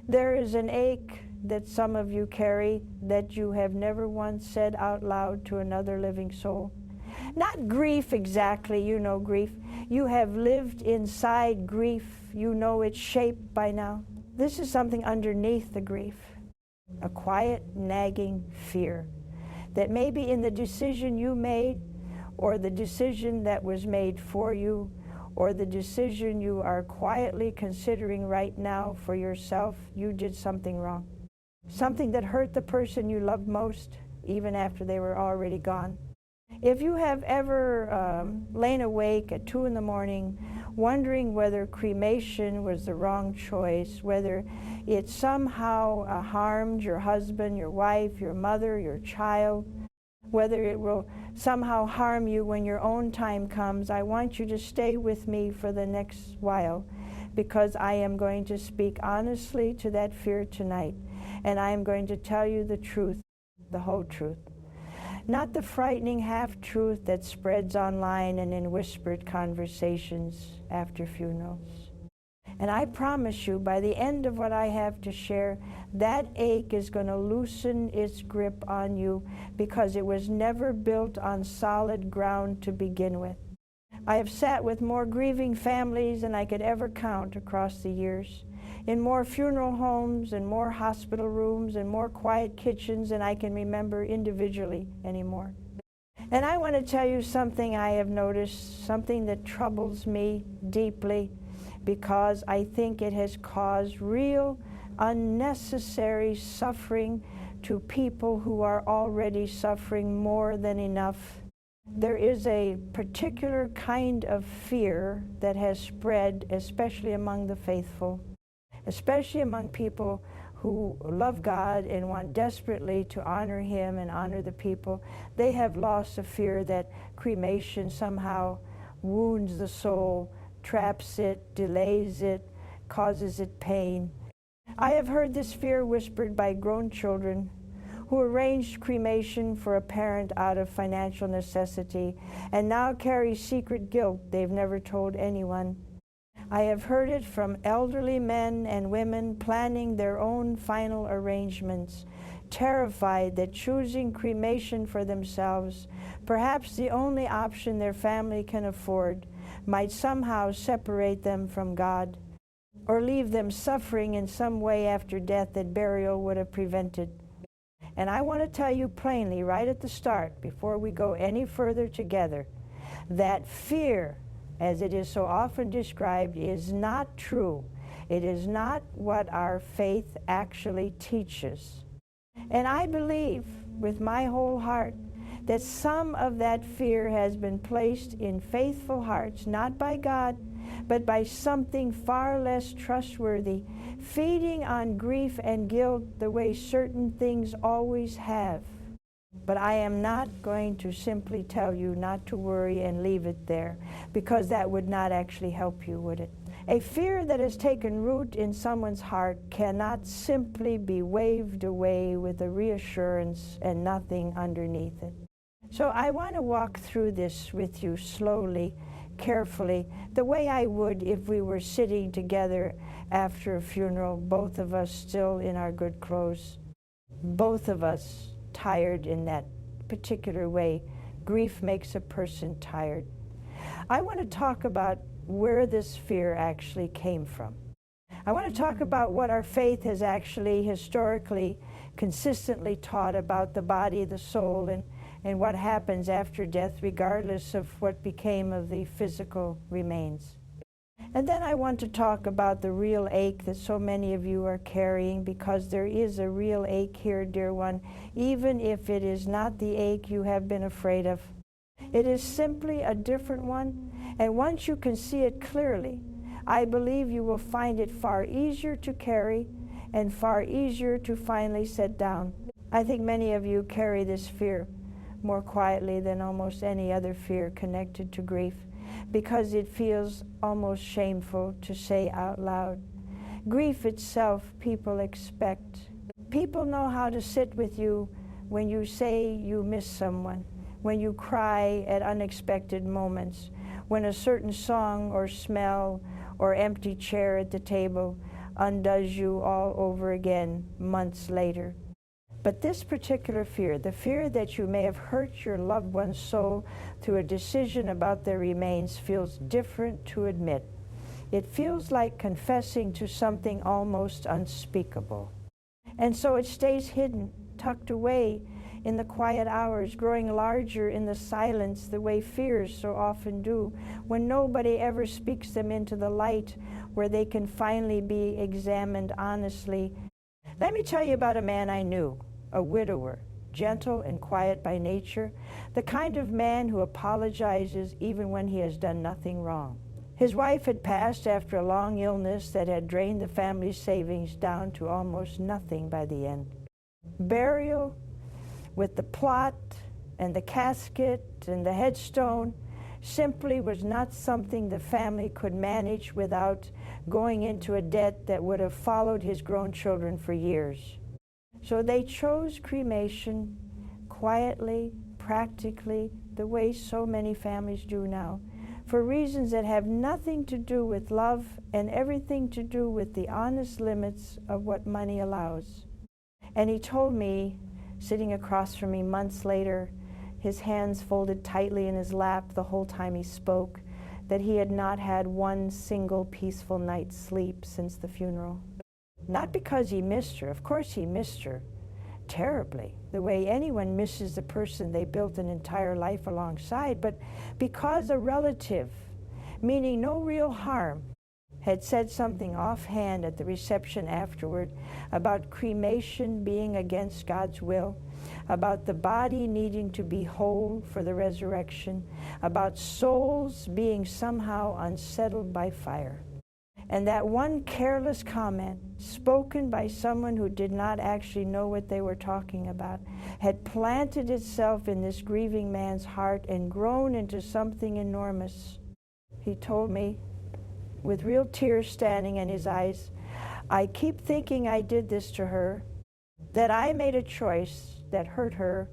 There is an ache that some of you carry that you have never once said out loud to another living soul. Not grief exactly, you know grief. You have lived inside grief. You know its shape by now. This is something underneath the grief, a quiet, nagging fear that maybe in the decision you made, or the decision that was made for you, or the decision you are quietly considering right now for yourself, you did something wrong. Something that hurt the person you loved most, even after they were already gone. If you have ever lain awake at 2 in the morning wondering whether cremation was the wrong choice, whether it somehow harmed your husband, your wife, your mother, your child, whether it will somehow harm you when your own time comes, I want you to stay with me for the next while, because I am going to speak honestly to that fear tonight, and I am going to tell you the truth, the whole truth. Not the frightening half-truth that spreads online and in whispered conversations after funerals. And I promise you, by the end of what I have to share, that ache is going to loosen its grip on you, because it was never built on solid ground to begin with. I have sat with more grieving families than I could ever count across the years, in more funeral homes and more hospital rooms and more quiet kitchens than I can remember individually anymore. And I want to tell you something I have noticed, something that troubles me deeply, because I think it has caused real unnecessary suffering to people who are already suffering more than enough. There is a particular kind of fear that has spread, especially among the faithful, especially among people who love God and want desperately to honor Him and honor the people. They have lost a fear that cremation somehow wounds the soul, traps it, delays it, causes it pain. I have heard this fear whispered by grown children who arranged cremation for a parent out of financial necessity and now carry secret guilt they've never told anyone. I have heard it from elderly men and women planning their own final arrangements, terrified that choosing cremation for themselves, perhaps the only option their family can afford, might somehow separate them from God, or leave them suffering in some way after death that burial would have prevented. And I want to tell you plainly right at the start, before we go any further together, that fear, as it is so often described, is not true. It is not what our faith actually teaches. And I believe with my whole heart that some of that fear has been placed in faithful hearts, not by God, but by something far less trustworthy, feeding on grief and guilt the way certain things always have. But I am not going to simply tell you not to worry and leave it there, because that would not actually help you, would it? A fear that has taken root in someone's heart cannot simply be waved away with a reassurance and nothing underneath it. So I want to walk through this with you slowly, carefully, the way I would if we were sitting together after a funeral, both of us still in our good clothes, both of us tired in that particular way. Grief makes a person tired. I want to talk about where this fear actually came from. I want to talk about what our faith has actually historically consistently taught about the body, the soul, and what happens after death, regardless of what became of the physical remains. And then I want to talk about the real ache that so many of you are carrying, because there is a real ache here, dear one, even if it is not the ache you have been afraid of. It is simply a different one, and once you can see it clearly, I believe you will find it far easier to carry and far easier to finally set down. I think many of you carry this fear more quietly than almost any other fear connected to grief, because it feels almost shameful to say out loud. Grief itself, people expect. People know how to sit with you when you say you miss someone, when you cry at unexpected moments, when a certain song or smell or empty chair at the table undoes you all over again months later. But this particular fear, the fear that you may have hurt your loved one's soul through a decision about their remains, feels different to admit. It feels like confessing to something almost unspeakable. And so it stays hidden, tucked away in the quiet hours, growing larger in the silence the way fears so often do, when nobody ever speaks them into the light where they can finally be examined honestly. Let me tell you about a man I knew, a widower, gentle and quiet by nature, the kind of man who apologizes even when he has done nothing wrong. His wife had passed after a long illness that had drained the family's savings down to almost nothing by the end. Burial with the plot and the casket and the headstone simply was not something the family could manage without going into a debt that would have followed his grown children for years. So they chose cremation quietly, practically, the way so many families do now, for reasons that have nothing to do with love and everything to do with the honest limits of what money allows. And he told me, sitting across from me months later, his hands folded tightly in his lap the whole time he spoke, that he had not had one single peaceful night's sleep since the funeral. Not because he missed her. Of course he missed her terribly, the way anyone misses the person they built an entire life alongside, but because a relative, meaning no real harm, had said something offhand at the reception afterward about cremation being against God's will, about the body needing to be whole for the resurrection, about souls being somehow unsettled by fire. And that one careless comment, spoken by someone who did not actually know what they were talking about, had planted itself in this grieving man's heart and grown into something enormous. He told me, with real tears standing in his eyes, "I keep thinking I did this to her, that I made a choice that hurt her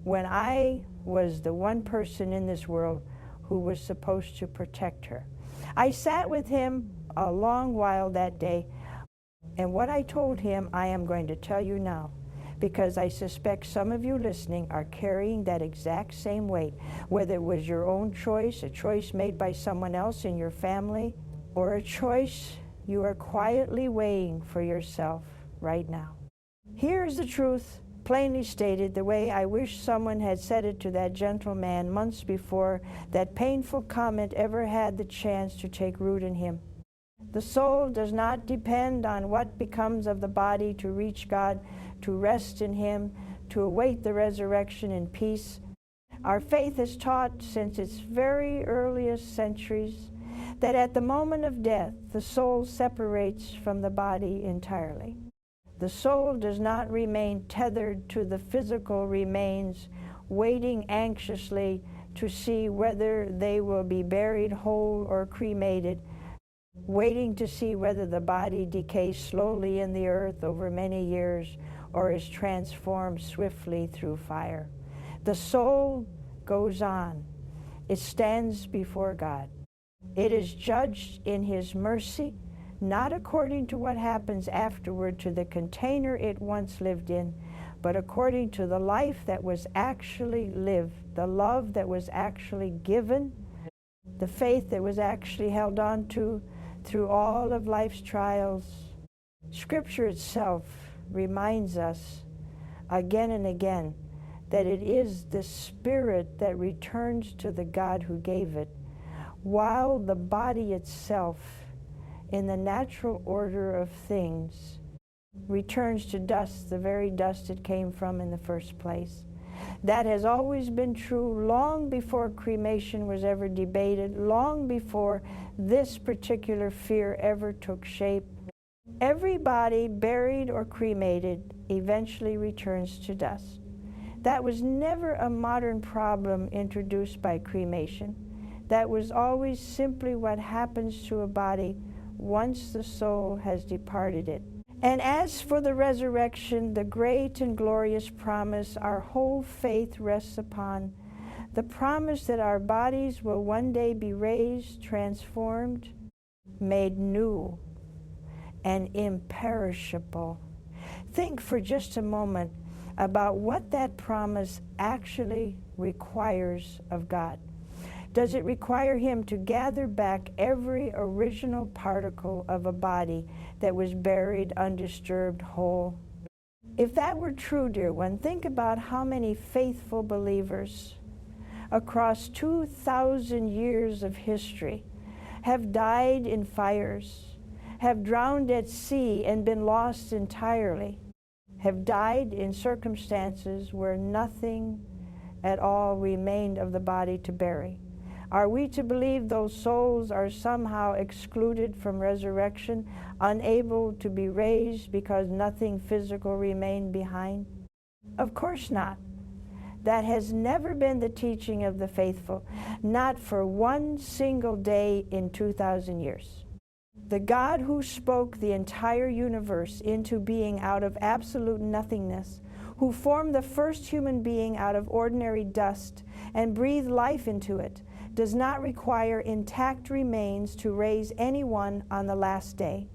when I was the one person in this world who was supposed to protect her." I sat with him a long while that day, and what I told him I am going to tell you now, because I suspect some of you listening are carrying that exact same weight, whether it was your own choice, a choice made by someone else in your family, or a choice you are quietly weighing for yourself right now. Here's the truth, plainly stated, the way I wish someone had said it to that gentle man months before that painful comment ever had the chance to take root in him. The soul does not depend on what becomes of the body to reach God, to rest in Him, to await the resurrection in peace. Our faith has taught since its very earliest centuries that at the moment of death, the soul separates from the body entirely. The soul does not remain tethered to the physical remains, waiting anxiously to see whether they will be buried whole or cremated, waiting to see whether the body decays slowly in the earth over many years or is transformed swiftly through fire. The soul goes on. It stands before God. It is judged in His mercy, not according to what happens afterward to the container it once lived in, but according to the life that was actually lived, the love that was actually given, the faith that was actually held on to through all of life's trials. Scripture itself reminds us again and again that it is the Spirit that returns to the God who gave it, while the body itself, in the natural order of things, returns to dust, the very dust it came from in the first place. That has always been true long before cremation was ever debated, long before this particular fear ever took shape. Every body, buried or cremated, eventually returns to dust. That was never a modern problem introduced by cremation. That was always simply what happens to a body once the soul has departed it. And as for the resurrection, the great and glorious promise our whole faith rests upon, the promise that our bodies will one day be raised, transformed, made new, and imperishable. Think for just a moment about what that promise actually requires of God. Does it require Him to gather back every original particle of a body that was buried, undisturbed, whole? If that were true, dear one, think about how many faithful believers across 2,000 years of history have died in fires, have drowned at sea and been lost entirely, have died in circumstances where nothing at all remained of the body to bury. Are we to believe those souls are somehow excluded from resurrection, unable to be raised because nothing physical remained behind? Of course not. That has never been the teaching of the faithful, not for one single day in 2,000 years. The God who spoke the entire universe into being out of absolute nothingness, who formed the first human being out of ordinary dust and breathed life into it, does not require intact remains to raise anyone on the last day.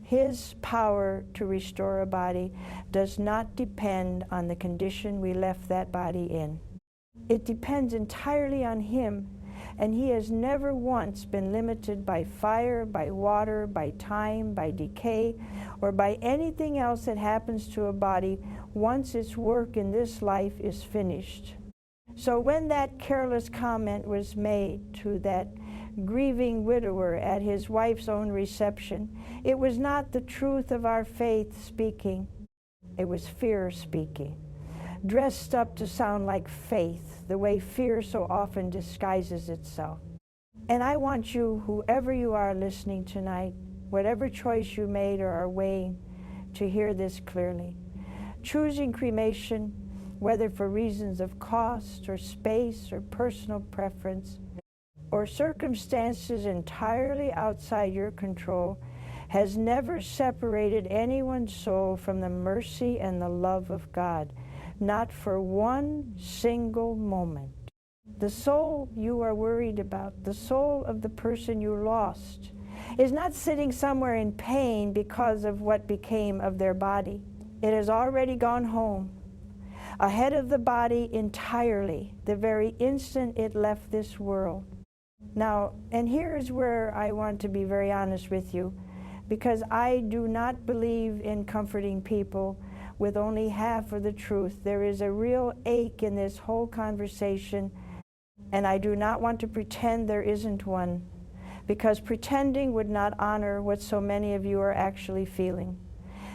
His power to restore a body does not depend on the condition we left that body in. It depends entirely on Him, and He has never once been limited by fire, by water, by time, by decay, or by anything else that happens to a body once its work in this life is finished. So when that careless comment was made to that grieving widower at his wife's own reception, it was not the truth of our faith speaking. It was fear speaking, dressed up to sound like faith, the way fear so often disguises itself. And I want you, whoever you are listening tonight, whatever choice you made or are weighing, to hear this clearly. Choosing cremation, whether for reasons of cost or space or personal preference, or circumstances entirely outside your control, has never separated anyone's soul from the mercy and the love of God, not for one single moment. The soul you are worried about, the soul of the person you lost, is not sitting somewhere in pain because of what became of their body. It has already gone home, ahead of the body entirely, the very instant it left this world. Now, and here's where I want to be very honest with you, because I do not believe in comforting people with only half of the truth. There is a real ache in this whole conversation, and I do not want to pretend there isn't one, because pretending would not honor what so many of you are actually feeling.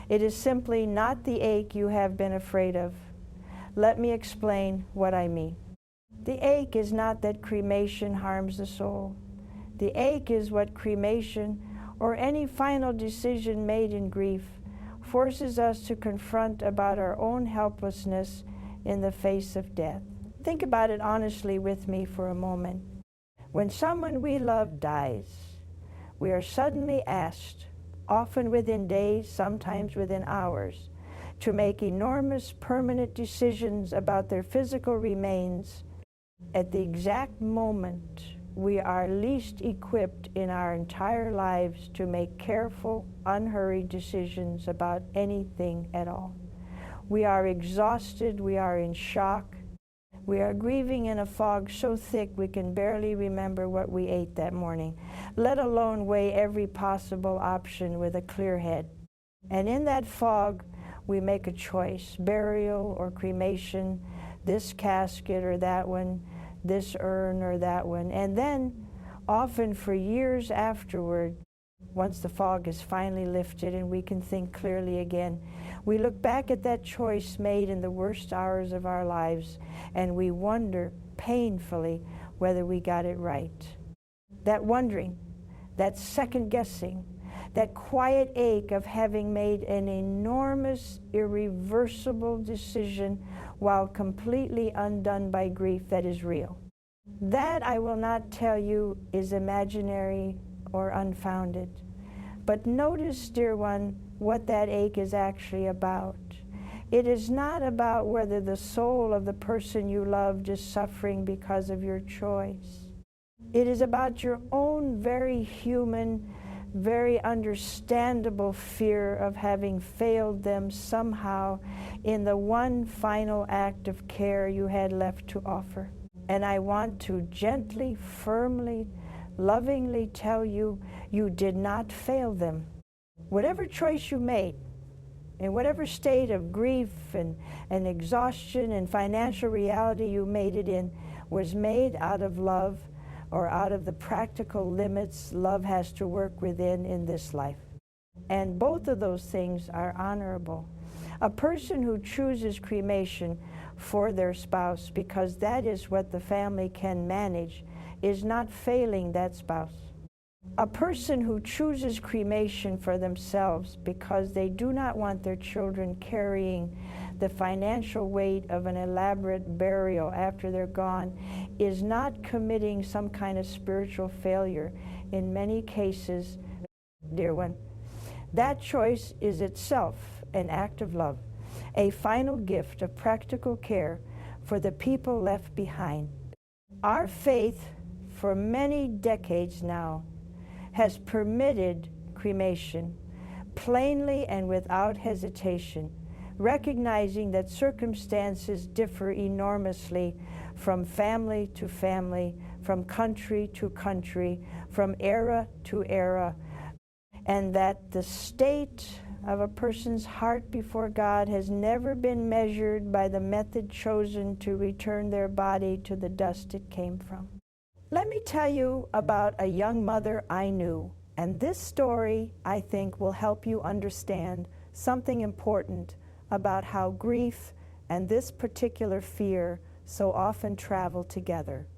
It is simply not the ache you have been afraid of. Let me explain what I mean. The ache is not that cremation harms the soul. The ache is what cremation, or any final decision made in grief, forces us to confront about our own helplessness in the face of death. Think about it honestly with me for a moment. When someone we love dies, we are suddenly asked, often within days, sometimes within hours, to make enormous permanent decisions about their physical remains at the exact moment we are least equipped in our entire lives to make careful, unhurried decisions about anything at all. We are exhausted, we are in shock, we are grieving in a fog so thick we can barely remember what we ate that morning, let alone weigh every possible option with a clear head. And in that fog, we make a choice, burial or cremation, this casket or that one, this urn or that one. And then, often for years afterward, once the fog is finally lifted and we can think clearly again, we look back at that choice made in the worst hours of our lives, and we wonder painfully whether we got it right. That wondering, that second guessing, that quiet ache of having made an enormous, irreversible decision while completely undone by grief, that is real. That, I will not tell you, is imaginary or unfounded. But notice, dear one, what that ache is actually about. It is not about whether the soul of the person you loved is suffering because of your choice. It is about your own very human, very understandable fear of having failed them somehow in the one final act of care you had left to offer. And I want to gently, firmly, lovingly tell you, you did not fail them. Whatever choice you made, in whatever state of grief and exhaustion and financial reality you made it in, was made out of love, or out of the practical limits love has to work within in this life. And both of those things are honorable. A person who chooses cremation for their spouse because that is what the family can manage is not failing that spouse. A person who chooses cremation for themselves because they do not want their children carrying the financial weight of an elaborate burial after they're gone is not committing some kind of spiritual failure. In many cases, dear one, that choice is itself an act of love, a final gift of practical care for the people left behind. Our faith, for many decades now, has permitted cremation plainly and without hesitation, recognizing that circumstances differ enormously from family to family, from country to country, from era to era, and that the state of a person's heart before God has never been measured by the method chosen to return their body to the dust it came from. Let me tell you about a young mother I knew, and this story, I think, will help you understand something important about how grief and this particular fear so often travel together.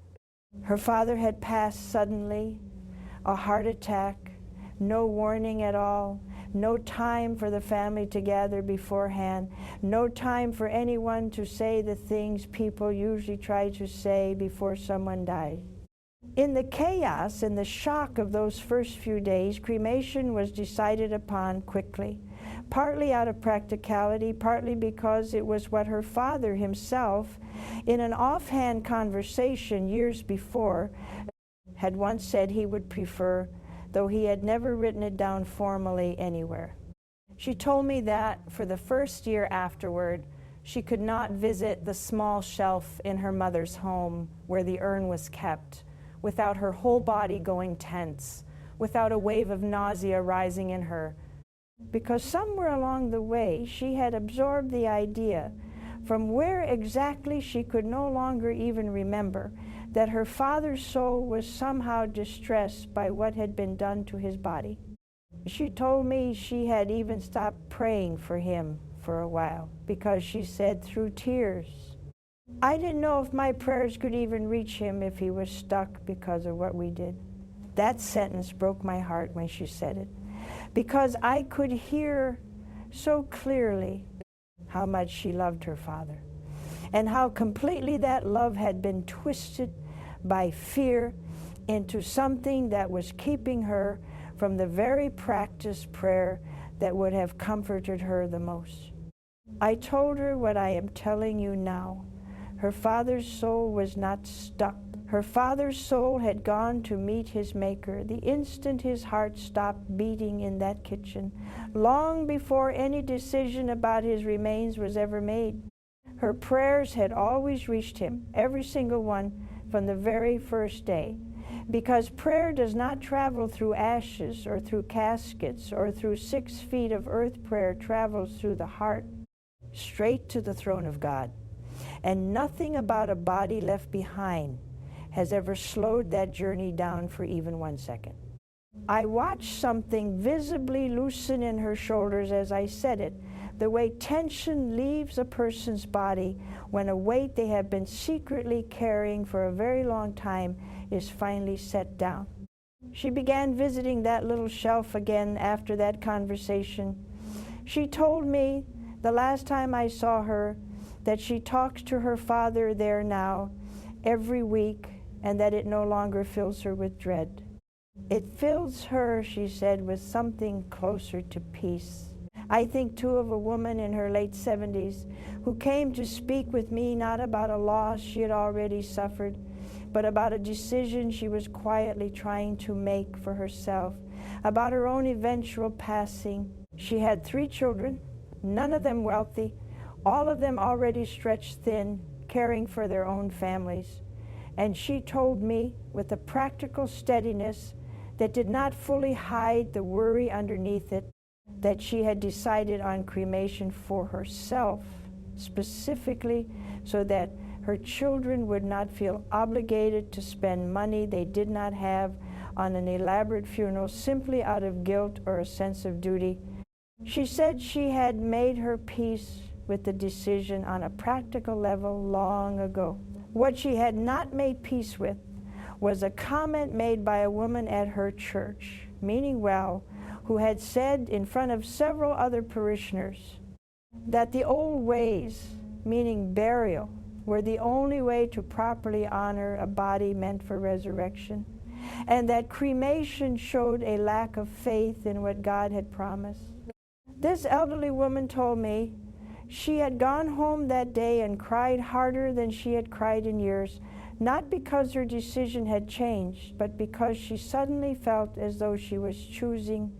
Her father had passed suddenly, a heart attack, no warning at all, no time for the family to gather beforehand, no time for anyone to say the things people usually try to say before someone dies. In the chaos and the shock of those first few days, cremation was decided upon quickly, partly out of practicality, partly because it was what her father himself, in an offhand conversation years before, had once said he would prefer, though he had never written it down formally anywhere. She told me that for the first year afterward, she could not visit the small shelf in her mother's home where the urn was kept, without her whole body going tense, without a wave of nausea rising in her, because somewhere along the way she had absorbed the idea, from where exactly she could no longer even remember, that her father's soul was somehow distressed by what had been done to his body. She told me she had even stopped praying for him for a while, because she said through tears, I didn't know if my prayers could even reach him if he was stuck because of what we did. That sentence broke my heart when she said it, because I could hear so clearly how much she loved her father, and how completely that love had been twisted by fear into something that was keeping her from the very practiced prayer that would have comforted her the most. I told her what I am telling you now. Her father's soul was not stuck. Her father's soul had gone to meet his Maker the instant his heart stopped beating in that kitchen, long before any decision about his remains was ever made. Her prayers had always reached him, every single one, from the very first day, because prayer does not travel through ashes or through caskets or through 6 feet of earth. Prayer travels through the heart, straight to the throne of God. And nothing about a body left behind has ever slowed that journey down for even 1 second. I watched something visibly loosen in her shoulders as I said it, the way tension leaves a person's body when a weight they have been secretly carrying for a very long time is finally set down. She began visiting that little shelf again after that conversation. She told me the last time I saw her that she talks to her father there now every week, and that it no longer fills her with dread. It fills her, she said, with something closer to peace. I think, too, of a woman in her late 70s who came to speak with me not about a loss she had already suffered, but about a decision she was quietly trying to make for herself, about her own eventual passing. She had 3 children, none of them wealthy, all of them already stretched thin, caring for their own families. And she told me with a practical steadiness that did not fully hide the worry underneath it, that she had decided on cremation for herself, specifically so that her children would not feel obligated to spend money they did not have on an elaborate funeral simply out of guilt or a sense of duty. She said she had made her peace with the decision on a practical level long ago. What she had not made peace with was a comment made by a woman at her church, meaning well, who had said in front of several other parishioners that the old ways, meaning burial, were the only way to properly honor a body meant for resurrection, and that cremation showed a lack of faith in what God had promised. This elderly woman told me she had gone home that day and cried harder than she had cried in years, not because her decision had changed, but because she suddenly felt as though she was choosing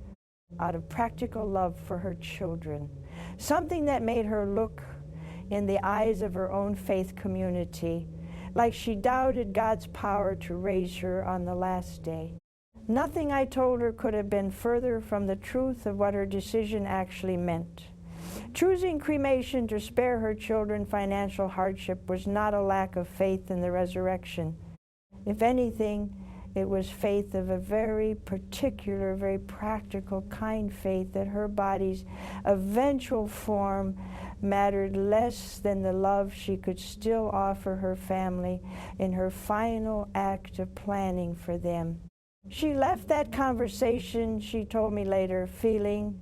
out of practical love for her children, something that made her look in the eyes of her own faith community like she doubted God's power to raise her on the last day. Nothing I told her could have been further from the truth of what her decision actually meant. Choosing cremation to spare her children financial hardship was not a lack of faith in the resurrection. If anything, it was faith of a very particular, very practical kind faith that her body's eventual form mattered less than the love she could still offer her family in her final act of planning for them. She left that conversation, she told me later, feeling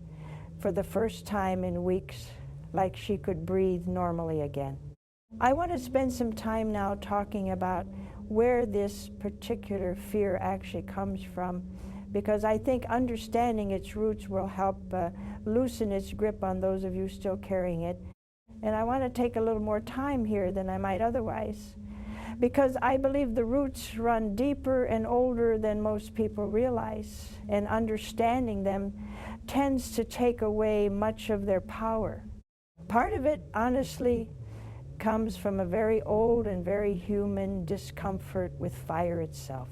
for the first time in weeks like she could breathe normally again. I want to spend some time now talking about where this particular fear actually comes from, because I think understanding its roots will help loosen its grip on those of you still carrying it. And I want to take a little more time here than I might otherwise, because I believe the roots run deeper and older than most people realize, and understanding them tends to take away much of their power. Part of it, honestly, comes from a very old and very human discomfort with fire itself.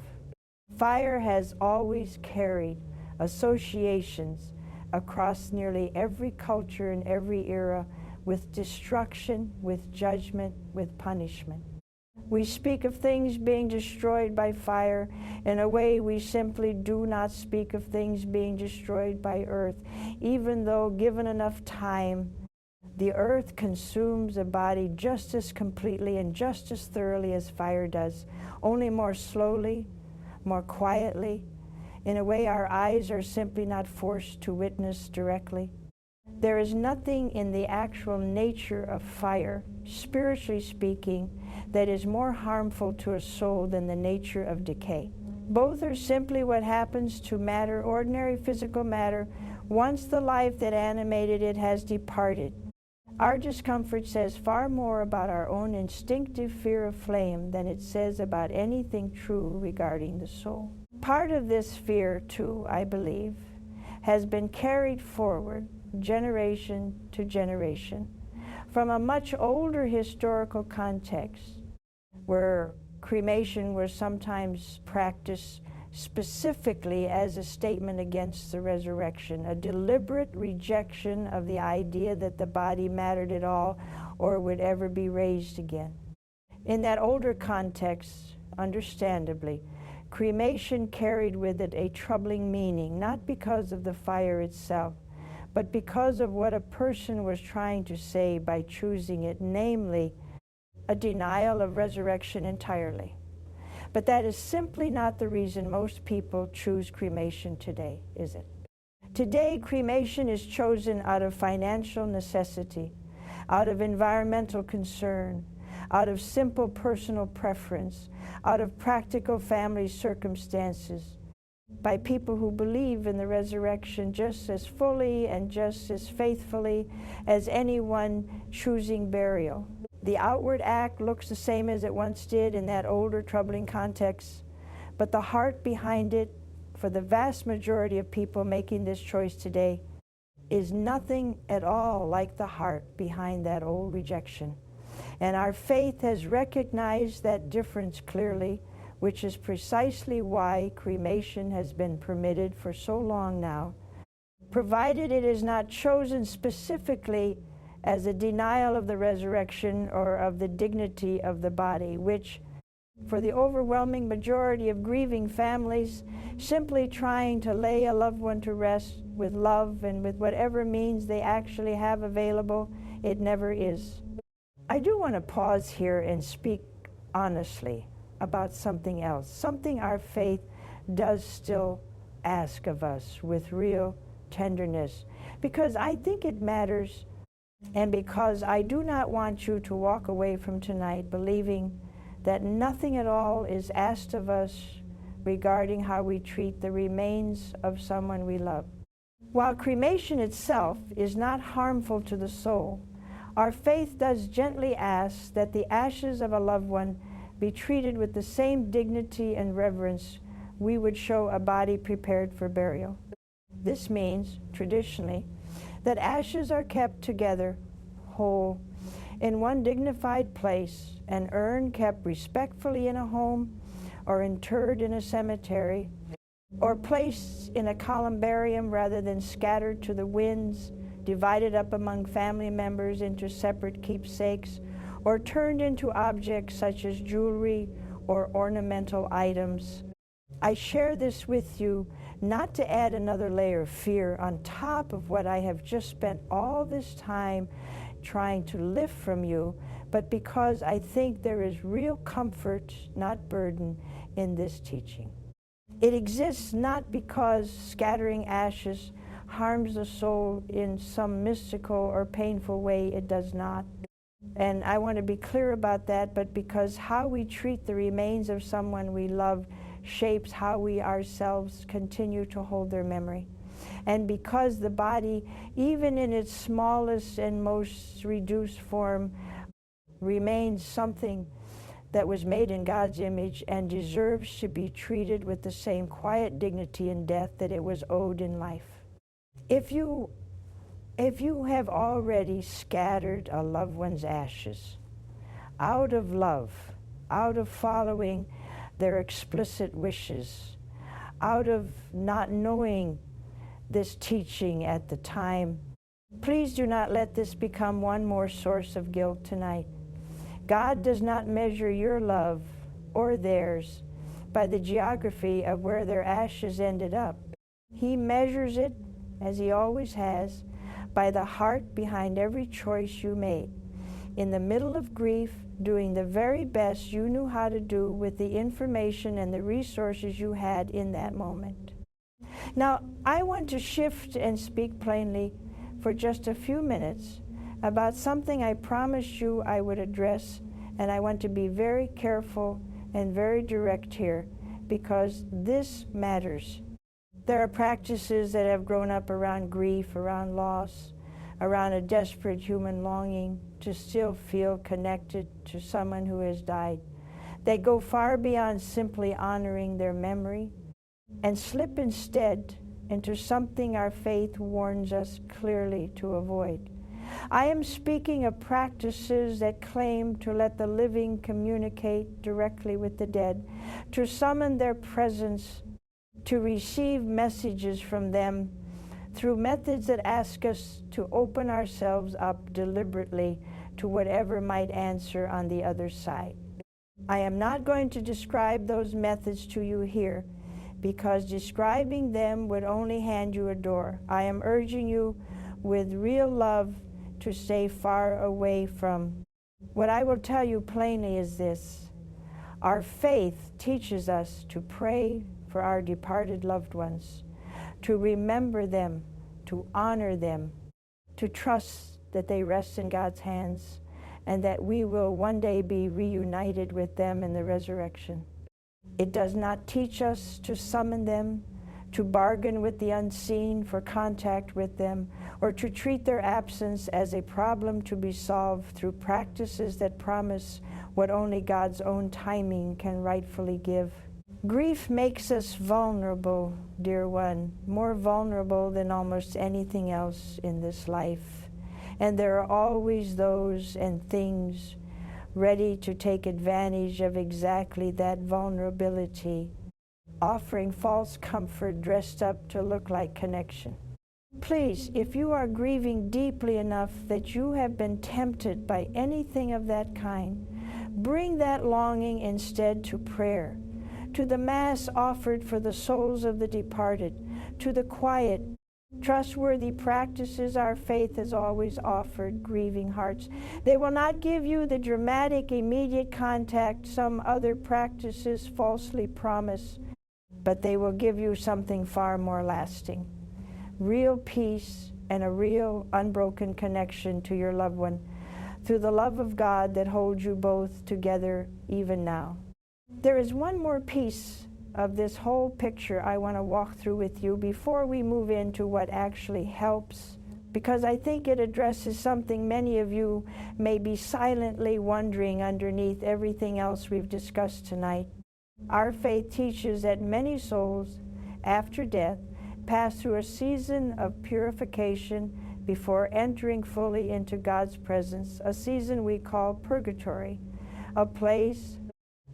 Fire has always carried associations across nearly every culture and every era with destruction, with judgment, with punishment. We speak of things being destroyed by fire in a way we simply do not speak of things being destroyed by earth, even though given enough time, the earth consumes a body just as completely and just as thoroughly as fire does, only more slowly, more quietly, in a way our eyes are simply not forced to witness directly. There is nothing in the actual nature of fire, spiritually speaking, that is more harmful to a soul than the nature of decay. Both are simply what happens to matter, ordinary physical matter, once the life that animated it has departed. Our discomfort says far more about our own instinctive fear of flame than it says about anything true regarding the soul. Part of this fear, too, I believe, has been carried forward generation to generation from a much older historical context where cremation was sometimes practiced specifically as a statement against the resurrection, a deliberate rejection of the idea that the body mattered at all or would ever be raised again. In that older context, understandably, cremation carried with it a troubling meaning, not because of the fire itself, but because of what a person was trying to say by choosing it, namely, a denial of resurrection entirely. But that is simply not the reason most people choose cremation today, is it? Today, cremation is chosen out of financial necessity, out of environmental concern, out of simple personal preference, out of practical family circumstances, by people who believe in the resurrection just as fully and just as faithfully as anyone choosing burial. The outward act looks the same as it once did in that older, troubling context, but the heart behind it, for the vast majority of people making this choice today, is nothing at all like the heart behind that old rejection. And our faith has recognized that difference clearly, which is precisely why cremation has been permitted for so long now, provided it is not chosen specifically as a denial of the resurrection or of the dignity of the body, which, for the overwhelming majority of grieving families, simply trying to lay a loved one to rest with love and with whatever means they actually have available, it never is. I do want to pause here and speak honestly about something else, something our faith does still ask of us with real tenderness, because I think it matters, and because I do not want you to walk away from tonight believing that nothing at all is asked of us regarding how we treat the remains of someone we love. While cremation itself is not harmful to the soul, our faith does gently ask that the ashes of a loved one be treated with the same dignity and reverence we would show a body prepared for burial. This means, traditionally, that ashes are kept together, whole, in one dignified place, an urn kept respectfully in a home, or interred in a cemetery, or placed in a columbarium rather than scattered to the winds, divided up among family members into separate keepsakes, or turned into objects such as jewelry or ornamental items. I share this with you not to add another layer of fear on top of what I have just spent all this time trying to lift from you, but because I think there is real comfort, not burden, in this teaching. It exists not because scattering ashes harms the soul in some mystical or painful way. It does not. And I want to be clear about that, but because how we treat the remains of someone we love shapes how we ourselves continue to hold their memory. And because the body, even in its smallest and most reduced form, remains something that was made in God's image and deserves to be treated with the same quiet dignity in death that it was owed in life. If you have already scattered a loved one's ashes out of love, out of following their explicit wishes, out of not knowing this teaching at the time, please do not let this become one more source of guilt tonight. God does not measure your love or theirs by the geography of where their ashes ended up. He measures it, as he always has, by the heart behind every choice you made. In the middle of grief, doing the very best you knew how to do with the information and the resources you had in that moment. Now, I want to shift and speak plainly for just a few minutes about something I promised you I would address, and I want to be very careful and very direct here because this matters. There are practices that have grown up around grief, around loss, around a desperate human longing to still feel connected to someone who has died. They go far beyond simply honoring their memory and slip instead into something our faith warns us clearly to avoid. I am speaking of practices that claim to let the living communicate directly with the dead, to summon their presence, to receive messages from them through methods that ask us to open ourselves up deliberately to whatever might answer on the other side. I am not going to describe those methods to you here because describing them would only hand you a door. I am urging you with real love to stay far away from. What I will tell you plainly is this: our faith teaches us to pray for our departed loved ones, to remember them, to honor them, to trust that they rest in God's hands, and that we will one day be reunited with them in the resurrection. It does not teach us to summon them, to bargain with the unseen for contact with them, or to treat their absence as a problem to be solved through practices that promise what only God's own timing can rightfully give. Grief makes us vulnerable, dear one, more vulnerable than almost anything else in this life. And there are always those and things ready to take advantage of exactly that vulnerability, offering false comfort dressed up to look like connection. Please, if you are grieving deeply enough that you have been tempted by anything of that kind, bring that longing instead to prayer, to the Mass offered for the souls of the departed, to the quiet, trustworthy practices our faith has always offered grieving hearts. They will not give you the dramatic, immediate contact some other practices falsely promise, but they will give you something far more lasting. Real peace and a real unbroken connection to your loved one through the love of God that holds you both together even now. There is one more piece of this whole picture I want to walk through with you before we move into what actually helps, because I think it addresses something many of you may be silently wondering underneath everything else we've discussed tonight. Our faith teaches that many souls, after death, pass through a season of purification before entering fully into God's presence, a season we call purgatory, a place,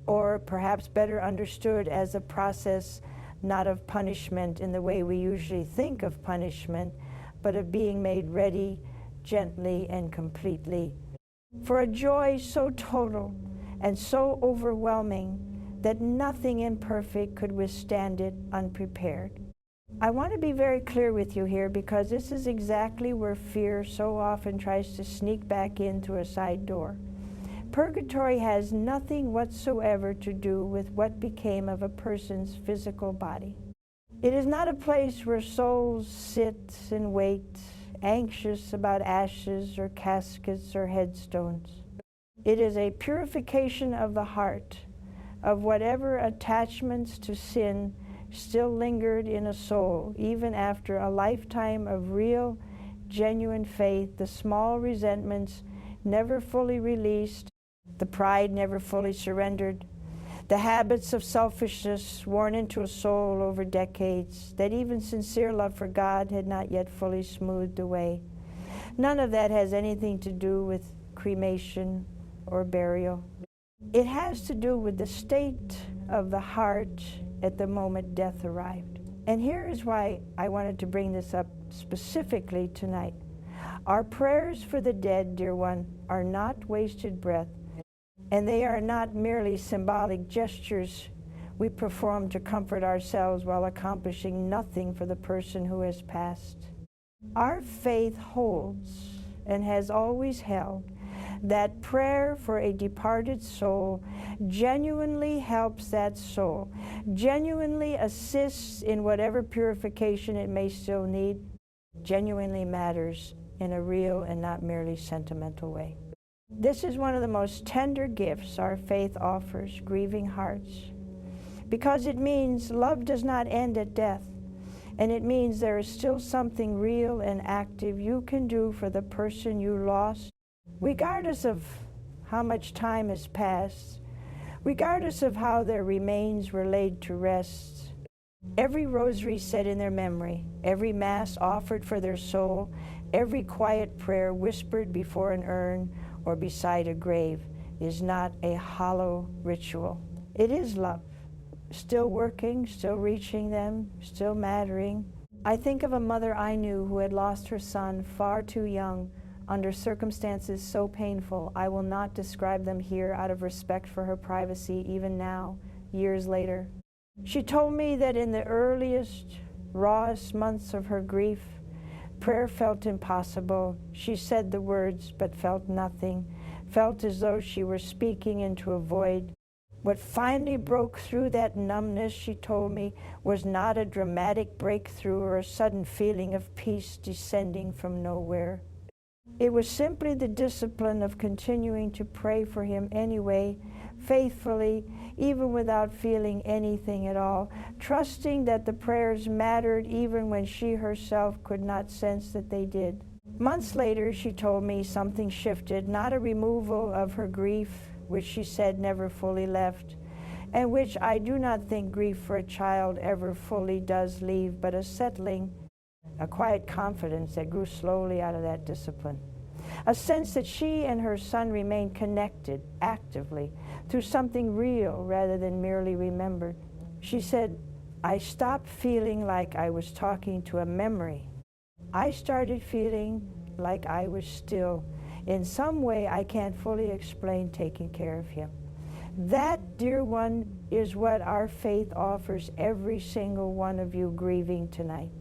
or perhaps better understood as a process not of punishment in the way we usually think of punishment, but of being made ready gently and completely for a joy so total and so overwhelming that nothing imperfect could withstand it unprepared. I want to be very clear with you here, because this is exactly where fear so often tries to sneak back in through a side door. Purgatory has nothing whatsoever to do with what became of a person's physical body. It is not a place where souls sit and wait, anxious about ashes or caskets or headstones. It is a purification of the heart, of whatever attachments to sin still lingered in a soul, even after a lifetime of real, genuine faith, the small resentments never fully released, the pride never fully surrendered, the habits of selfishness worn into a soul over decades, that even sincere love for God had not yet fully smoothed away. None of that has anything to do with cremation or burial. It has to do with the state of the heart at the moment death arrived. And here is why I wanted to bring this up specifically tonight. Our prayers for the dead, dear one, are not wasted breath, and they are not merely symbolic gestures we perform to comfort ourselves while accomplishing nothing for the person who has passed. Our faith holds, and has always held, that prayer for a departed soul genuinely helps that soul, genuinely assists in whatever purification it may still need, genuinely matters in a real and not merely sentimental way. This is one of the most tender gifts our faith offers grieving hearts, because it means love does not end at death, and it means there is still something real and active you can do for the person you lost, regardless of how much time has passed, regardless of how their remains were laid to rest. Every rosary said in their memory, every Mass offered for their soul, every quiet prayer whispered before an urn or beside a grave is not a hollow ritual. It is love, still working, still reaching them, still mattering. I think of a mother I knew who had lost her son far too young, under circumstances so painful I will not describe them here out of respect for her privacy, even now, years later. She told me that in the earliest, rawest months of her grief, prayer felt impossible. She said the words but felt nothing, felt as though she were speaking into a void. What finally broke through that numbness, she told me, was not a dramatic breakthrough or a sudden feeling of peace descending from nowhere. It was simply the discipline of continuing to pray for him anyway, faithfully, even without feeling anything at all, trusting that the prayers mattered even when she herself could not sense that they did. Months later, she told me something shifted, not a removal of her grief, which she said never fully left, and which I do not think grief for a child ever fully does leave, but a settling, a quiet confidence that grew slowly out of that discipline. A sense that she and her son remained connected actively through something real rather than merely remembered. She said, I stopped feeling like I was talking to a memory. I started feeling like I was still, in some way I can't fully explain, taking care of him. That, dear one, is what our faith offers every single one of you grieving tonight.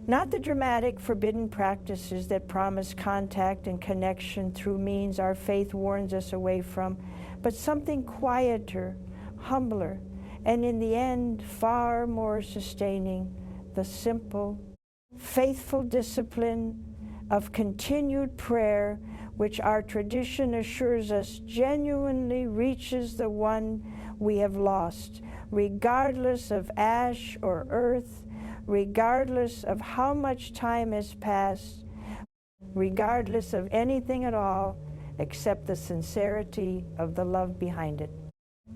Not the dramatic, forbidden practices that promise contact and connection through means our faith warns us away from, but something quieter, humbler, and in the end, far more sustaining, the simple, faithful discipline of continued prayer, which our tradition assures us genuinely reaches the one we have lost, regardless of ash or earth, regardless of how much time has passed, regardless of anything at all except the sincerity of the love behind it.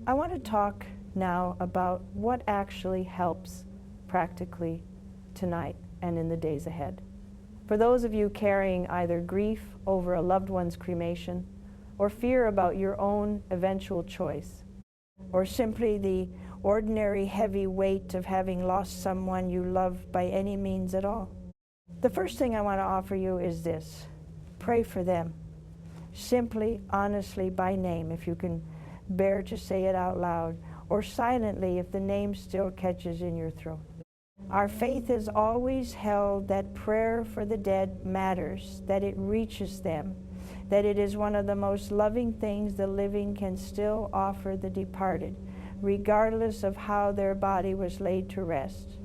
I want to talk now about what actually helps practically tonight and in the days ahead. For those of you carrying either grief over a loved one's cremation, or fear about your own eventual choice, or simply the ordinary heavy weight of having lost someone you love by any means at all, the first thing I want to offer you is this: pray for them. Simply, honestly, by name, if you can bear to say it out loud, or silently if the name still catches in your throat. Our faith has always held that prayer for the dead matters, that it reaches them, that it is one of the most loving things the living can still offer the departed, regardless of how their body was laid to rest.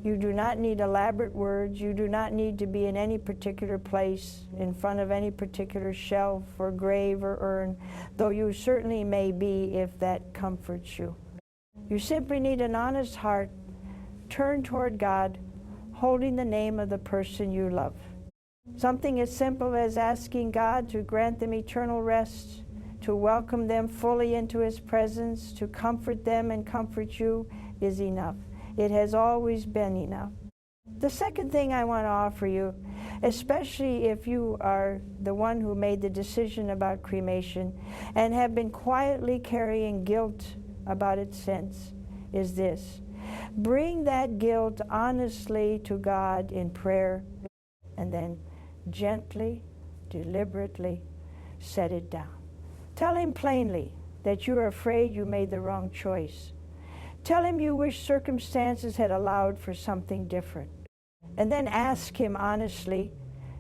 You do not need elaborate words. You do not need to be in any particular place, in front of any particular shelf or grave or urn, though you certainly may be if that comforts you. You simply need an honest heart, turned toward God, holding the name of the person you love. Something as simple as asking God to grant them eternal rest, to welcome them fully into His presence, to comfort them and comfort you is enough. It has always been enough. The second thing I want to offer you, especially if you are the one who made the decision about cremation and have been quietly carrying guilt about it since, is this: bring that guilt honestly to God in prayer, and then gently, deliberately set it down. Tell Him plainly that you are afraid you made the wrong choice. Tell Him you wish circumstances had allowed for something different. And then ask Him honestly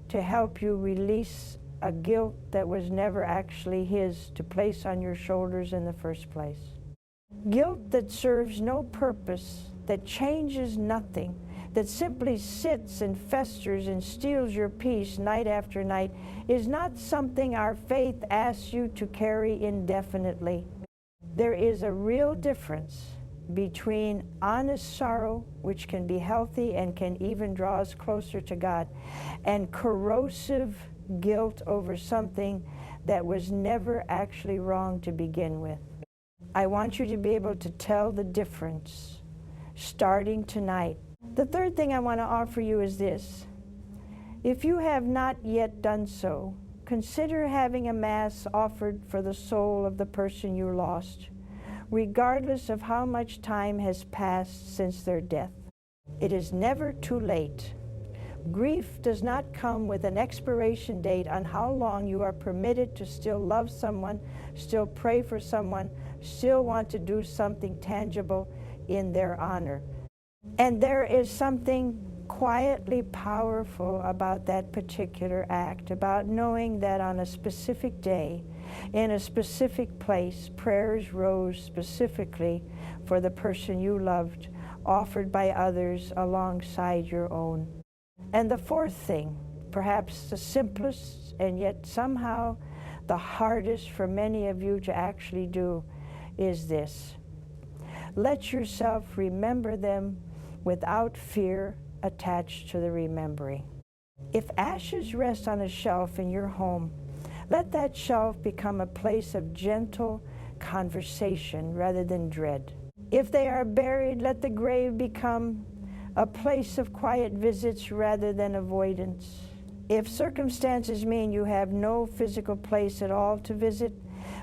to help you release a guilt that was never actually His to place on your shoulders in the first place. Guilt that serves no purpose, that changes nothing, that simply sits and festers and steals your peace night after night, is not something our faith asks you to carry indefinitely. There is a real difference between honest sorrow, which can be healthy and can even draw us closer to God, and corrosive guilt over something that was never actually wrong to begin with. I want you to be able to tell the difference starting tonight. The third thing I want to offer you is this: if you have not yet done so, consider having a Mass offered for the soul of the person you lost, regardless of how much time has passed since their death. It is never too late. Grief does not come with an expiration date on how long you are permitted to still love someone, still pray for someone, still want to do something tangible in their honor. And there is something quietly powerful about that particular act, about knowing that on a specific day, in a specific place, prayers rose specifically for the person you loved, offered by others alongside your own. And the fourth thing, perhaps the simplest and yet somehow the hardest for many of you to actually do, is this: let yourself remember them without fear attached to the remembering. If ashes rest on a shelf in your home, let that shelf become a place of gentle, conversation rather than dread. If they are buried, let the grave become a place of quiet visits rather than avoidance. If circumstances mean you have no physical place at all to visit,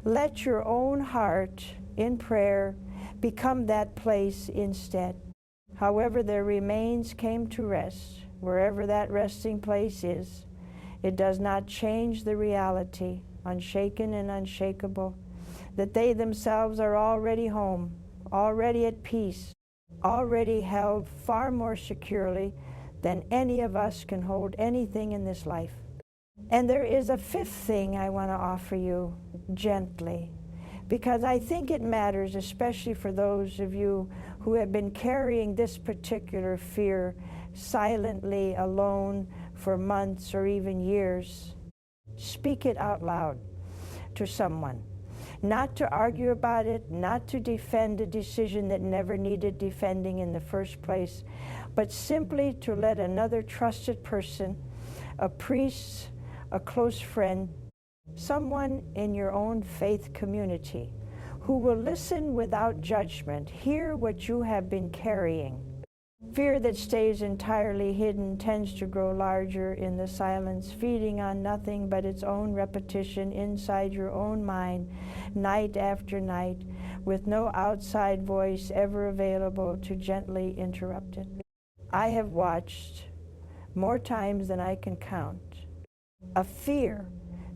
let your own heart in prayer become that place instead. However, their remains came to rest, wherever that resting place is, it does not change the reality, unshaken and unshakable, that they themselves are already home, already at peace, already held far more securely than any of us can hold anything in this life. And there is a fifth thing I want to offer you gently, because I think it matters, especially for those of you who have been carrying this particular fear silently alone for months or even years. Speak it out loud to someone. Not to argue about it, not to defend a decision that never needed defending in the first place, but simply to let another trusted person, a priest, a close friend, someone in your own faith community who will listen without judgment, hear what you have been carrying. Fear that stays entirely hidden tends to grow larger in the silence, feeding on nothing but its own repetition inside your own mind, night after night, with no outside voice ever available to gently interrupt it. I have watched, more times than I can count, a fear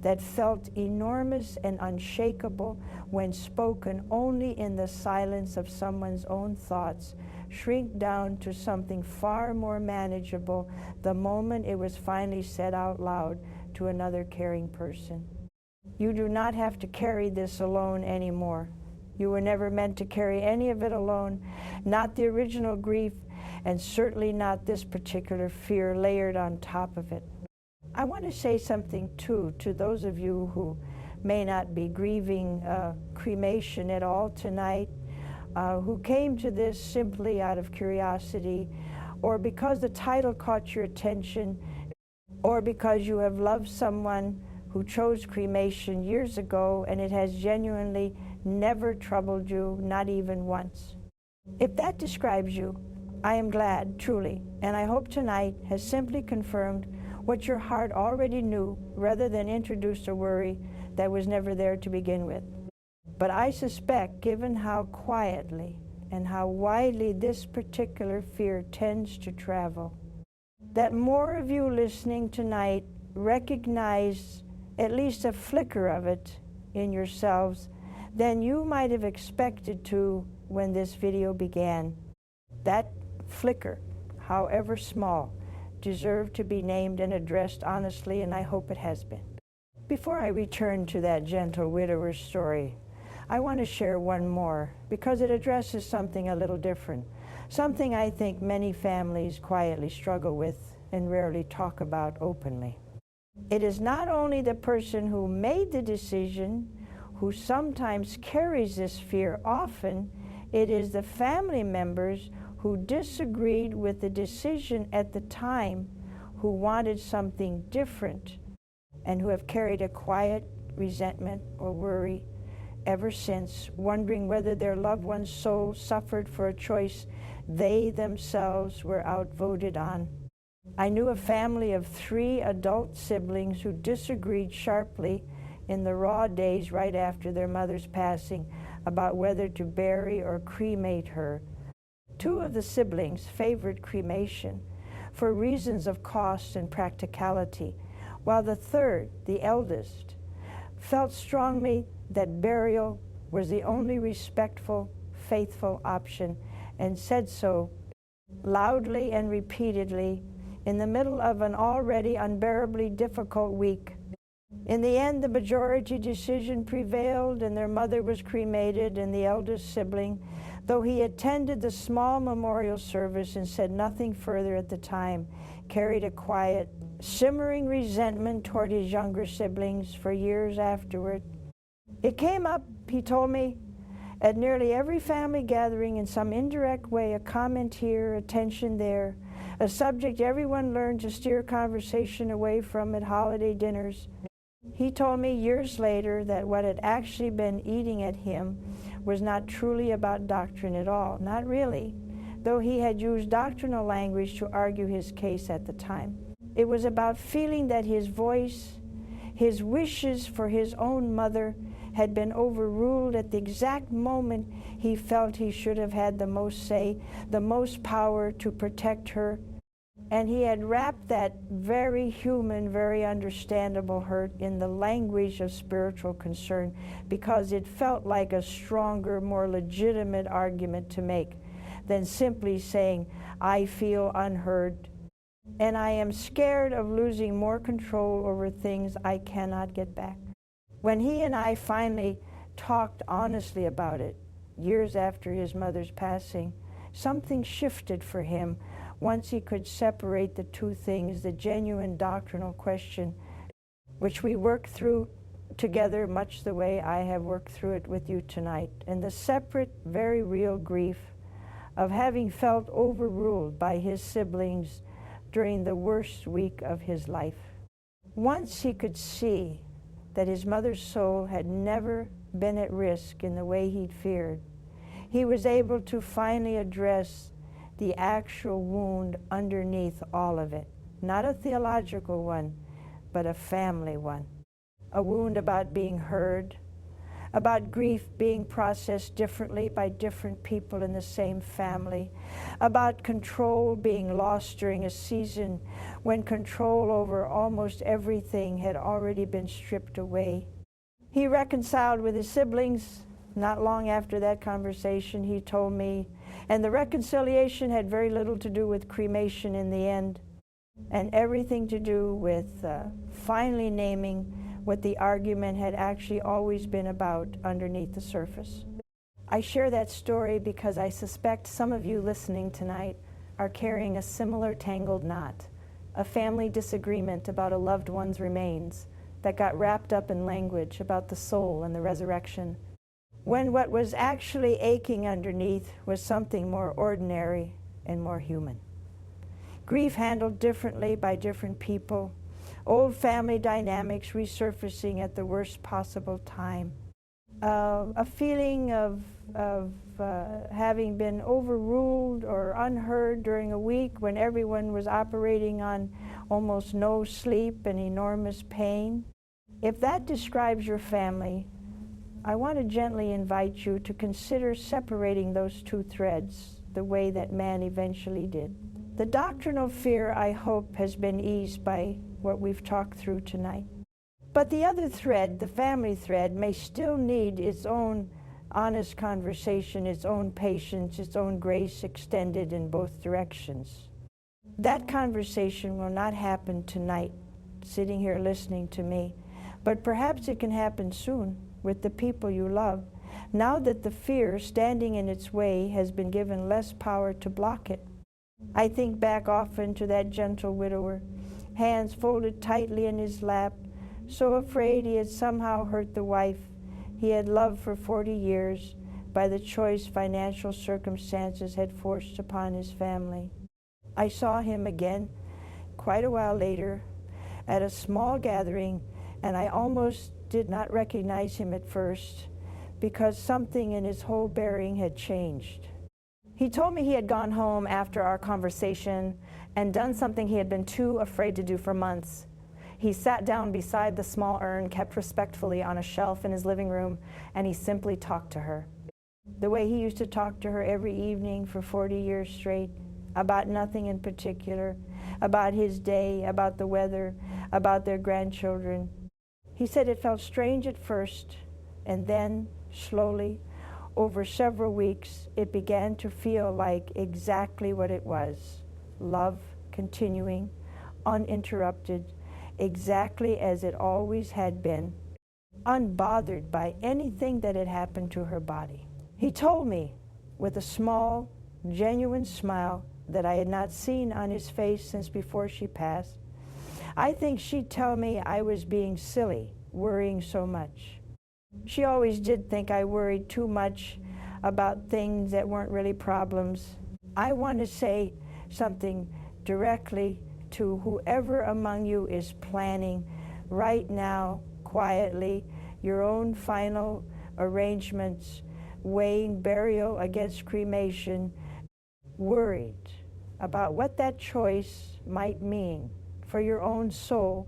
that felt enormous and unshakable when spoken only in the silence of someone's own thoughts shrink down to something far more manageable the moment it was finally said out loud to another caring person. You do not have to carry this alone anymore. You were never meant to carry any of it alone, not the original grief, and certainly not this particular fear layered on top of it. I want to say something too to those of you who may not be grieving cremation at all tonight, who came to this simply out of curiosity, or because the title caught your attention, or because you have loved someone who chose cremation years ago and it has genuinely never troubled you, not even once. If that describes you, I am glad, truly, and I hope tonight has simply confirmed what your heart already knew rather than introduced a worry that was never there to begin with. But I suspect, given how quietly and how widely this particular fear tends to travel, that more of you listening tonight recognize at least a flicker of it in yourselves than you might have expected to when this video began. That flicker, however small, deserved to be named and addressed honestly, and I hope it has been. Before I return to that gentle widower's story, I want to share one more because it addresses something a little different, something I think many families quietly struggle with and rarely talk about openly. It is not only the person who made the decision who sometimes carries this fear. Often it is the family members who disagreed with the decision at the time, who wanted something different, and who have carried a quiet resentment or worry ever since, wondering whether their loved one's soul suffered for a choice they themselves were outvoted on. I knew a family of 3 adult siblings who disagreed sharply in the raw days right after their mother's passing about whether to bury or cremate her. 2 of the siblings favored cremation for reasons of cost and practicality, while the third, the eldest, felt strongly that burial was the only respectful, faithful option, and said so loudly and repeatedly in the middle of an already unbearably difficult week. In the end, the majority decision prevailed, and their mother was cremated, and the eldest sibling, though he attended the small memorial service and said nothing further at the time, carried a quiet, simmering resentment toward his younger siblings for years afterward. It came up, he told me, at nearly every family gathering in some indirect way, a comment here, a tension there, a subject everyone learned to steer conversation away from at holiday dinners. He told me years later that what had actually been eating at him was not truly about doctrine at all, not really, though he had used doctrinal language to argue his case at the time. It was about feeling that his voice, his wishes for his own mother, had been overruled at the exact moment he felt he should have had the most say, the most power to protect her. And he had wrapped that very human, very understandable hurt in the language of spiritual concern because it felt like a stronger, more legitimate argument to make than simply saying, I feel unheard, and I am scared of losing more control over things I cannot get back. When he and I finally talked honestly about it, years after his mother's passing, something shifted for him once he could separate the two things, the genuine doctrinal question, which we worked through together much the way I have worked through it with you tonight, and the separate, very real grief of having felt overruled by his siblings during the worst week of his life. Once he could see that his mother's soul had never been at risk in the way he'd feared, he was able to finally address the actual wound underneath all of it. Not a theological one, but a family one. A wound about being heard, about grief being processed differently by different people in the same family, about control being lost during a season when control over almost everything had already been stripped away. He reconciled with his siblings. Not long after that conversation, he told me, and the reconciliation had very little to do with cremation in the end, and everything to do with finally naming what the argument had actually always been about underneath the surface. I share that story because I suspect some of you listening tonight are carrying a similar tangled knot, a family disagreement about a loved one's remains that got wrapped up in language about the soul and the resurrection, when what was actually aching underneath was something more ordinary and more human. Grief handled differently by different people, old family dynamics resurfacing at the worst possible time, a feeling of having been overruled or unheard during a week when everyone was operating on almost no sleep and enormous pain. If that describes your family, I want to gently invite you to consider separating those two threads the way that man eventually did. The doctrinal fear, I hope, has been eased by what we've talked through tonight. But the other thread, the family thread, may still need its own honest conversation, its own patience, its own grace extended in both directions. That conversation will not happen tonight, sitting here listening to me, but perhaps it can happen soon with the people you love, now that the fear standing in its way has been given less power to block it. I think back often to that gentle widower, hands folded tightly in his lap, so afraid he had somehow hurt the wife he had loved for 40 years by the choice financial circumstances had forced upon his family. I saw him again quite a while later at a small gathering, and I almost did not recognize him at first because something in his whole bearing had changed. He told me he had gone home after our conversation and done something he had been too afraid to do for months. He sat down beside the small urn kept respectfully on a shelf in his living room, and he simply talked to her. The way he used to talk to her every evening for 40 years straight, about nothing in particular, about his day, about the weather, about their grandchildren. He said it felt strange at first, and then, slowly, over several weeks, it began to feel like exactly what it was. Love, continuing, uninterrupted, exactly as it always had been, unbothered by anything that had happened to her body. He told me, with a small, genuine smile that I had not seen on his face since before she passed, I think she'd tell me I was being silly, worrying so much. She always did think I worried too much about things that weren't really problems. I want to say something directly to whoever among you is planning right now quietly your own final arrangements, weighing burial against cremation, worried about what that choice might mean for your own soul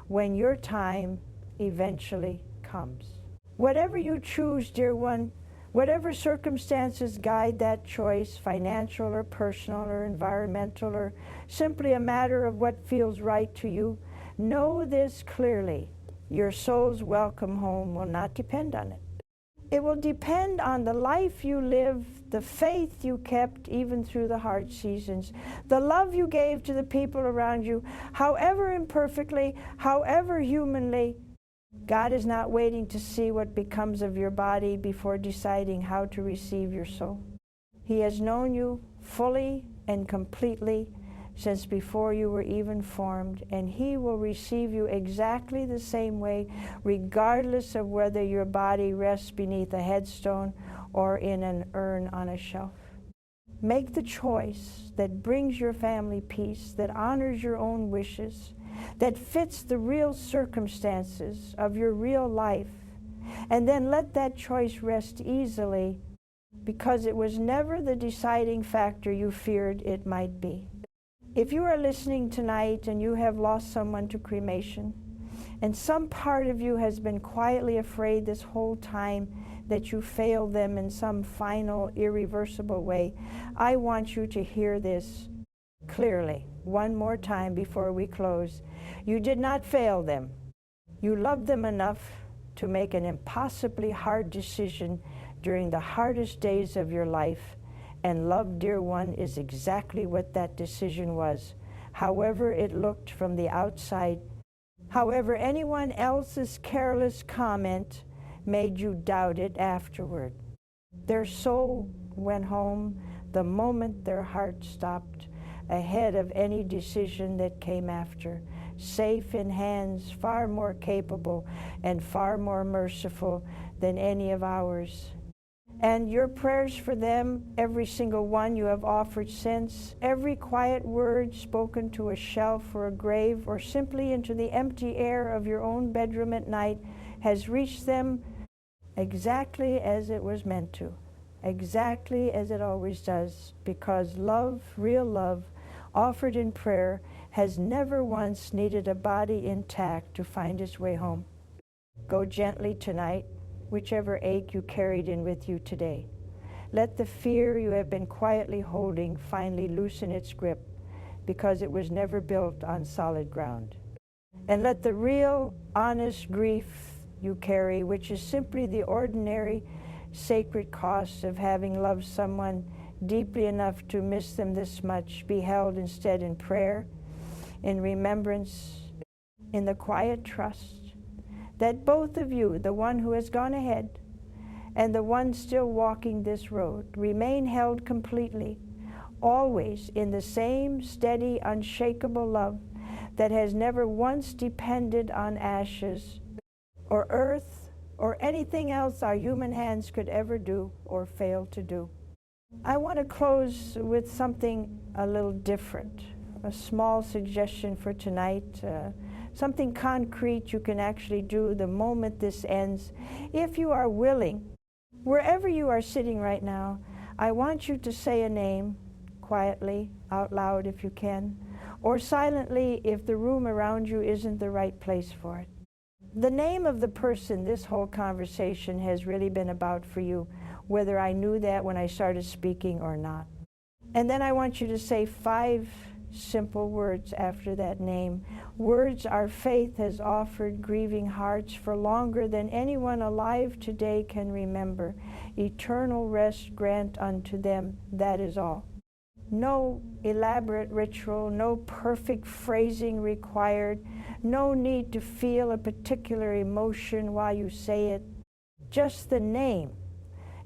when your time eventually comes. Whatever you choose, dear one, whatever circumstances guide that choice, financial or personal or environmental or simply a matter of what feels right to you, know this clearly. Your soul's welcome home will not depend on it. It will depend on the life you live, the faith you kept even through the hard seasons, the love you gave to the people around you, however imperfectly, however humanly. God is not waiting to see what becomes of your body before deciding how to receive your soul. He has known you fully and completely since before you were even formed, and He will receive you exactly the same way, regardless of whether your body rests beneath a headstone or in an urn on a shelf. Make the choice that brings your family peace, that honors your own wishes, that fits the real circumstances of your real life, and then let that choice rest easily because it was never the deciding factor you feared it might be. If you are listening tonight and you have lost someone to cremation, and some part of you has been quietly afraid this whole time that you failed them in some final, irreversible way, I want you to hear this clearly one more time before we close. You did not fail them. You loved them enough to make an impossibly hard decision during the hardest days of your life, and love, dear one, is exactly what that decision was. However it looked from the outside, however anyone else's careless comment made you doubt it afterward. Their soul went home the moment their heart stopped, ahead of any decision that came after, safe in hands far more capable and far more merciful than any of ours. And your prayers for them, every single one you have offered since, every quiet word spoken to a shelf or a grave or simply into the empty air of your own bedroom at night, has reached them exactly as it was meant to, exactly as it always does, because love, real love, offered in prayer, has never once needed a body intact to find its way home. Go gently tonight, whichever ache you carried in with you today. Let the fear you have been quietly holding finally loosen its grip, because it was never built on solid ground. And let the real, honest grief you carry, which is simply the ordinary, sacred cost of having loved someone deeply enough to miss them this much, be held instead in prayer, in remembrance, in the quiet trust that both of you, the one who has gone ahead and the one still walking this road, remain held completely, always in the same steady, unshakable love that has never once depended on ashes or earth or anything else our human hands could ever do or fail to do. I want to close with something a little different, a small suggestion for tonight, something concrete you can actually do the moment this ends. If you are willing, wherever you are sitting right now, I want you to say a name quietly, out loud if you can, or silently if the room around you isn't the right place for it. The name of the person this whole conversation has really been about for you, whether I knew that when I started speaking or not. And then I want you to say 5 simple words after that name, words our faith has offered grieving hearts for longer than anyone alive today can remember. Eternal rest grant unto them, that is all. No elaborate ritual, no perfect phrasing required, no need to feel a particular emotion while you say it, just the name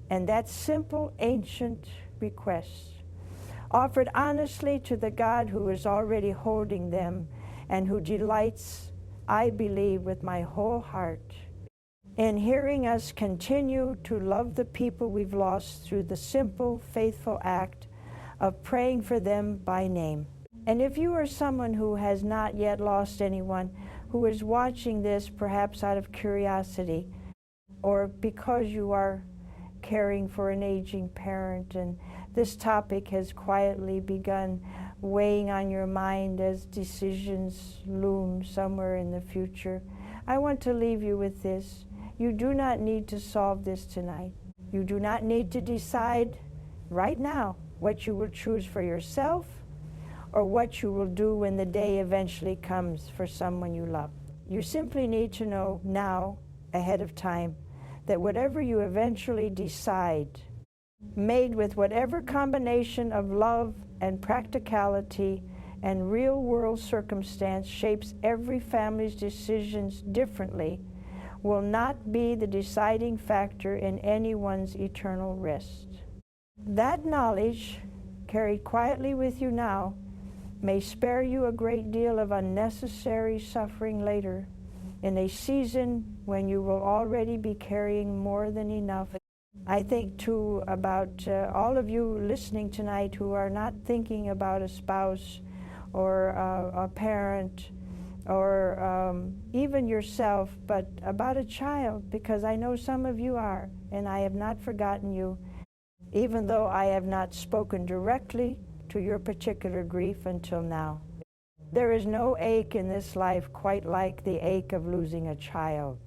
and that simple ancient request, offered honestly to the God who is already holding them and who delights, I believe with my whole heart, in hearing us continue to love the people we've lost through the simple, faithful act of praying for them by name. And if you are someone who has not yet lost anyone, who is watching this perhaps out of curiosity or because you are caring for an aging parent and this topic has quietly begun weighing on your mind as decisions loom somewhere in the future, I want to leave you with this. You do not need to solve this tonight. You do not need to decide right now what you will choose for yourself or what you will do when the day eventually comes for someone you love. You simply need to know now, ahead of time, that whatever you eventually decide, made with whatever combination of love and practicality and real-world circumstance shapes every family's decisions differently, will not be the deciding factor in anyone's eternal rest. That knowledge, carried quietly with you now, may spare you a great deal of unnecessary suffering later, in a season when you will already be carrying more than enough. I think, too, about all of you listening tonight who are not thinking about a spouse or a parent or even yourself, but about a child, because I know some of you are, and I have not forgotten you, even though I have not spoken directly to your particular grief until now. There is no ache in this life quite like the ache of losing a child,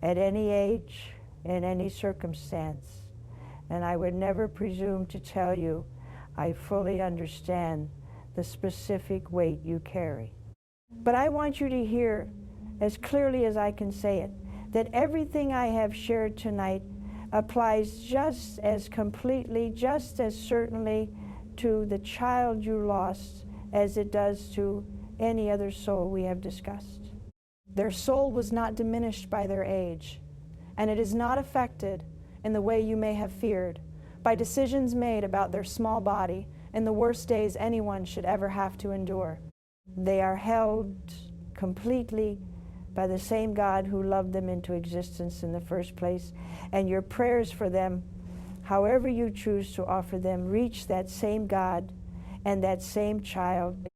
at any age, in any circumstance. And I would never presume to tell you I fully understand the specific weight you carry. But I want you to hear, as clearly as I can say it, that everything I have shared tonight applies just as completely, just as certainly to the child you lost as it does to any other soul we have discussed. Their soul was not diminished by their age, and it is not affected in the way you may have feared by decisions made about their small body in the worst days anyone should ever have to endure. They are held completely by the same God who loved them into existence in the first place, and your prayers for them, however you choose to offer them, reach that same God and that same child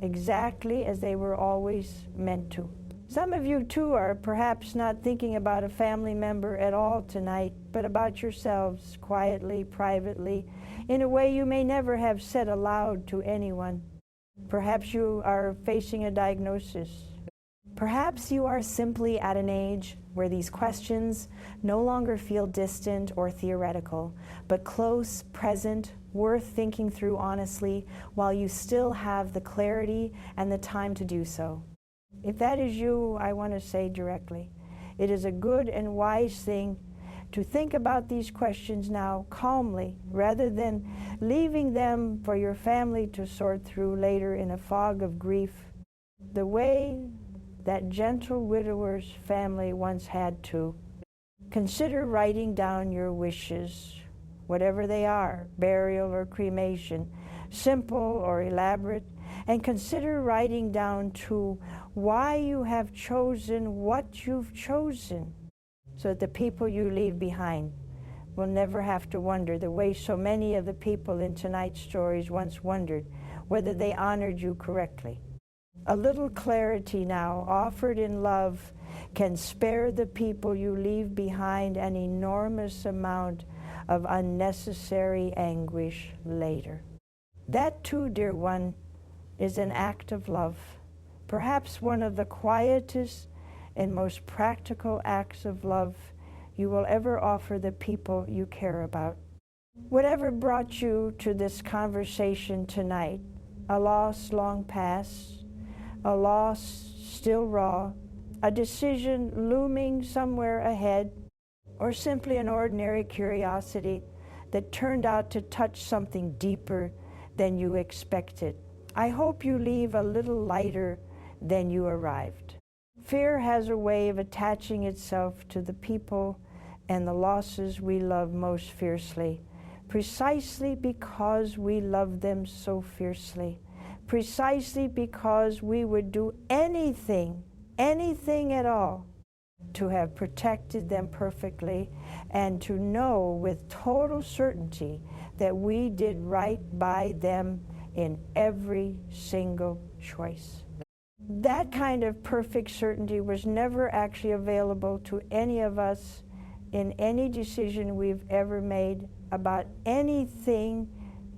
exactly as they were always meant to. Some of you, too, are perhaps not thinking about a family member at all tonight, but about yourselves, quietly, privately, in a way you may never have said aloud to anyone. Perhaps you are facing a diagnosis. Perhaps you are simply at an age where these questions no longer feel distant or theoretical, but close, present, worth thinking through honestly while you still have the clarity and the time to do so. If that is you, I want to say directly, it is a good and wise thing to think about these questions now calmly, rather than leaving them for your family to sort through later in a fog of grief, the way that gentle widower's family once had to. Consider writing down your wishes, whatever they are, burial or cremation, simple or elaborate, and consider writing down too why you have chosen what you've chosen, so that the people you leave behind will never have to wonder, the way so many of the people in tonight's stories once wondered, whether they honored you correctly. A little clarity now, offered in love, can spare the people you leave behind an enormous amount of unnecessary anguish later. That too, dear one, is an act of love, perhaps one of the quietest and most practical acts of love you will ever offer the people you care about. Whatever brought you to this conversation tonight, a loss long past, a loss still raw, a decision looming somewhere ahead, or simply an ordinary curiosity that turned out to touch something deeper than you expected, I hope you leave a little lighter than you arrived. Fear has a way of attaching itself to the people and the losses we love most fiercely, precisely because we love them so fiercely, precisely because we would do anything at all to have protected them perfectly and to know with total certainty that we did right by them in every single choice. That kind of perfect certainty was never actually available to any of us in any decision we've ever made about anything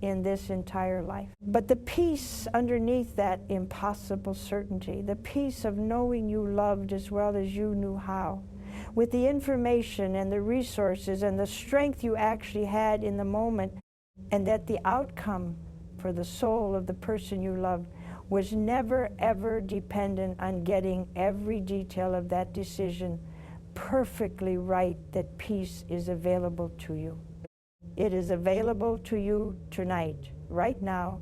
in this entire life. But the peace underneath that impossible certainty, the peace of knowing you loved as well as you knew how, with the information and the resources and the strength you actually had in the moment, and that the outcome for the soul of the person you loved was never ever dependent on getting every detail of that decision perfectly right, that peace is available to you. It is available to you tonight, right now,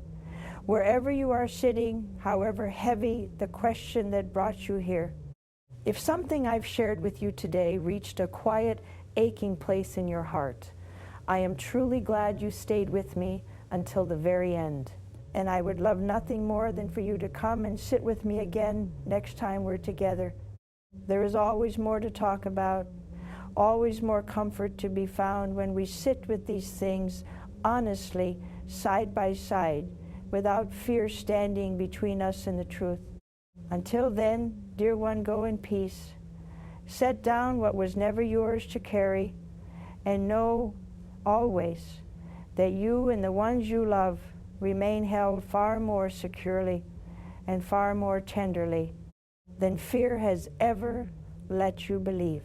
wherever you are sitting, however heavy the question that brought you here. If something I've shared with you today reached a quiet, aching place in your heart, I am truly glad you stayed with me until the very end. And I would love nothing more than for you to come and sit with me again next time we're together. There is always more to talk about, always more comfort to be found when we sit with these things honestly, side by side, without fear standing between us and the truth. Until then, dear one, go in peace. Set down what was never yours to carry, and know always that you and the ones you love remain held far more securely and far more tenderly than fear has ever let you believe.